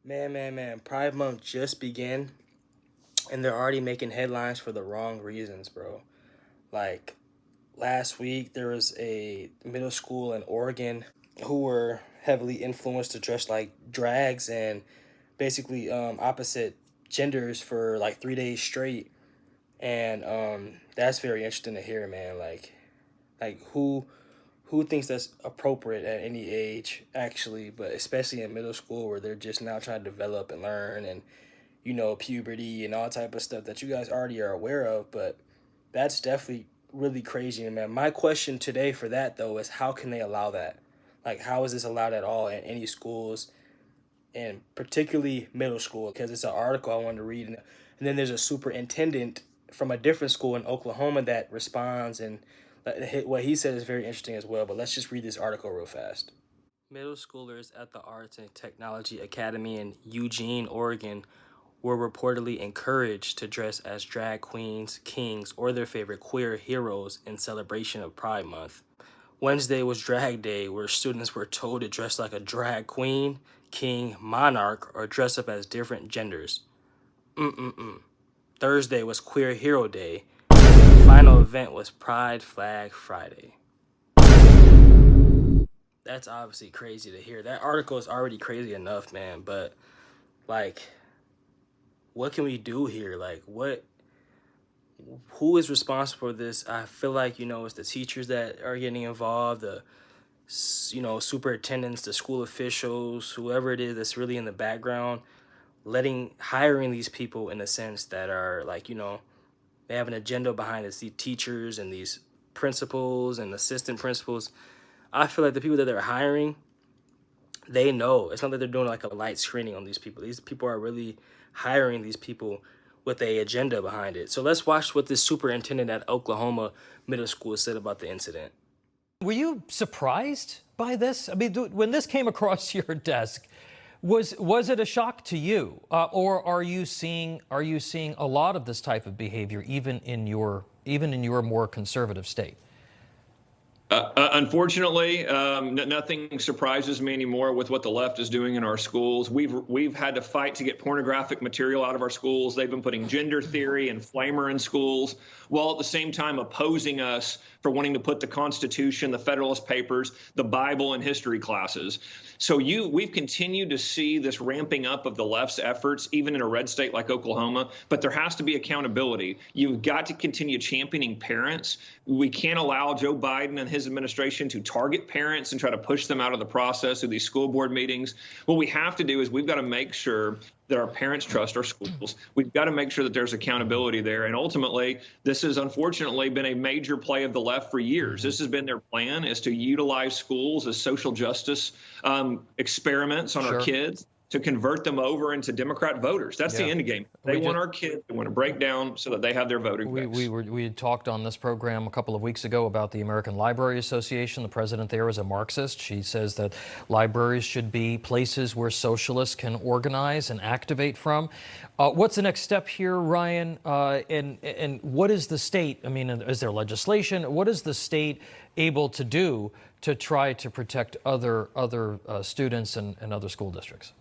Man. Pride Month just began, and they're already making headlines for the wrong reasons, bro. Like last week, there was a middle school in Oregon who were heavily influenced to dress like drags and basically opposite genders for like 3 days straight. And that's very interesting to hear, man. Like who thinks that's appropriate at any age, actually, but especially in middle school where they're just now trying to develop and learn and puberty and all type of stuff that you guys already are aware of. But that's definitely really crazy, man. My question today for that though is how can they allow that? Like, how is this allowed at all in any schools, and particularly middle school? Because it's an article I wanted to read, and then there's a superintendent from a different school in Oklahoma that responds, and what he said is very interesting as well. But let's just read this article real fast. Middle schoolers at the Arts and Technology Academy in Eugene, Oregon, were reportedly encouraged to dress as drag queens, kings, or their favorite queer heroes in celebration of Pride Month. Wednesday was drag day, where students were told to dress like a drag queen, king, monarch, or dress up as different genders. Mm-mm-mm. Thursday was queer hero day. The final event was Pride Flag Friday. That's obviously crazy to hear. That article is already crazy enough, man. But like, what can we do here? Like, who is responsible for this? I feel like it's the teachers that are getting involved, the superintendents, the school officials, whoever it is that's really in the background, hiring these people in a sense that are like they have an agenda behind it. These teachers and these principals and assistant principals. I feel like the people that they're hiring, they know. It's not that they're doing like a light screening on these people. These people are really hiring these people with a agenda behind it. So let's watch what this superintendent at Oklahoma Middle School said about the incident. Were you surprised by this? I mean, when this came across your desk, was it a shock to you, or are you seeing a lot of this type of behavior even in your more conservative state? Unfortunately, nothing surprises me anymore with what the left is doing in our schools. We've had to fight to get pornographic material out of our schools. They've been putting gender theory and flamer in schools, while at the same time opposing us for wanting to put the Constitution, the Federalist Papers, the Bible, in history classes. So we've continued to see this ramping up of the left's efforts, even in a red state like Oklahoma. But there has to be accountability. You've got to continue championing parents. We can't allow Joe Biden and his administration to target parents and try to push them out of the process of these school board meetings. What we have to do is we've got to make sure that our parents trust our schools. We've got to make sure that there's accountability there. And ultimately, this has unfortunately been a major play of the left for years. This has been their plan, is to utilize schools as social justice experiments on our kids, to convert them over into Democrat voters. That's the end game. They want our kids to want to break down so that they have their voting rights. We had talked on this program a couple of weeks ago about the American Library Association. The president there is a Marxist. She says that libraries should be places where socialists can organize and activate from. What's the next step here, Ryan? And what is the state? I mean, is there legislation? What is the state able to do to try to protect other students and other school districts?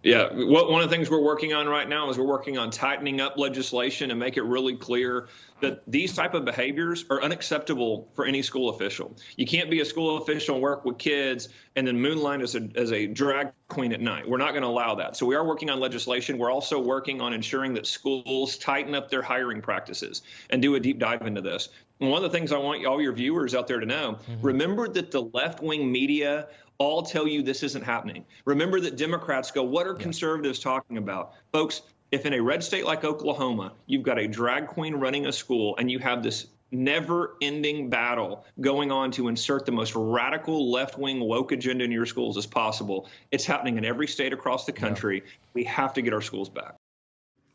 Yeah, one of the things we're working on right now is we're working on tightening up legislation and make it really clear that these type of behaviors are unacceptable for any school official. You can't be a school official and work with kids and then moonlight as a drag queen at night. We're not going to allow that. So we are working on legislation. We're also working on ensuring that schools tighten up their hiring practices and do a deep dive into this. And one of the things I want all your viewers out there to know, remember that the left-wing media all tell you this isn't happening. Remember that Democrats go, what are conservatives talking about? Folks, if in a red state like Oklahoma, you've got a drag queen running a school and you have this never-ending battle going on to insert the most radical left-wing woke agenda in your schools as possible, it's happening in every state across the country. We have to get our schools back.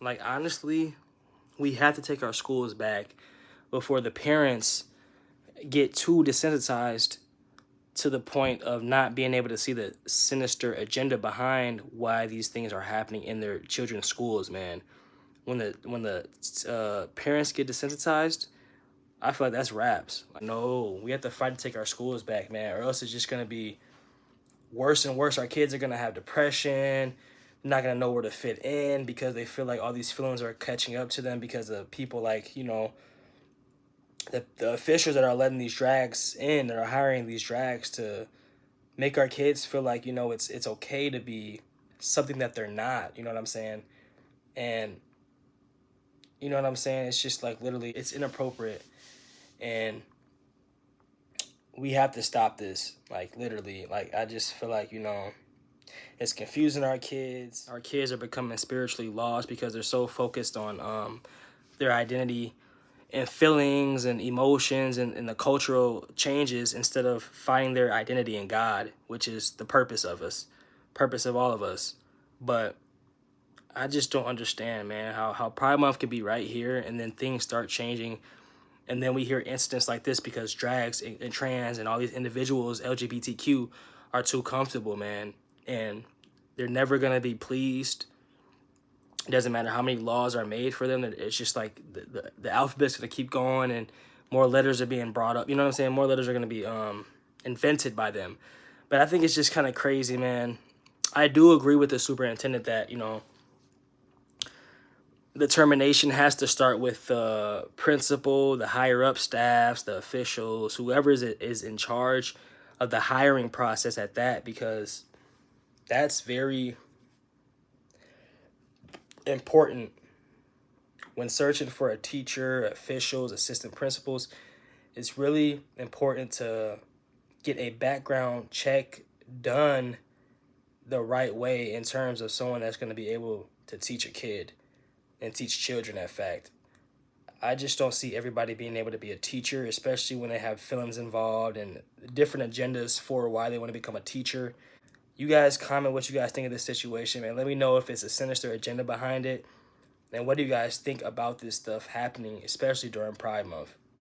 Like, honestly, we have to take our schools back before the parents get too desensitized to the point of not being able to see the sinister agenda behind why these things are happening in their children's schools, man. When the parents get desensitized, I feel like that's raps. Like, no, we have to fight to take our schools back, man, or else it's just gonna be worse and worse. Our kids are gonna have depression. not going to know where to fit in because they feel like all these feelings are catching up to them because of people like, the officials that are letting these drags in, that are hiring these drags to make our kids feel like, it's okay to be something that they're not, you know what I'm saying? And you know what I'm saying? It's just like literally it's inappropriate, and we have to stop this. Like literally, like I just feel like, it's confusing our kids. Our kids are becoming spiritually lost because they're so focused on their identity and feelings and emotions and the cultural changes instead of finding their identity in God, which is the purpose of all of us. But I just don't understand, man, how Pride Month could be right here and then things start changing. And then we hear incidents like this because drags and trans and all these individuals, LGBTQ, are too comfortable, man. And they're never going to be pleased. It doesn't matter how many laws are made for them. It's just like the alphabet's going to keep going and more letters are being brought up. You know what I'm saying? More letters are going to be invented by them. But I think it's just kind of crazy, man. I do agree with the superintendent that, the termination has to start with the principal, the higher up staffs, the officials, whoever is in charge of the hiring process at that, because that's very important when searching for a teacher, officials, assistant principals. It's really important to get a background check done the right way in terms of someone that's going to be able to teach a kid and teach children, in fact. I just don't see everybody being able to be a teacher, especially when they have feelings involved and different agendas for why they want to become a teacher. You guys comment what you guys think of this situation, man. Let me know if it's a sinister agenda behind it. And what do you guys think about this stuff happening, especially during Pride Month?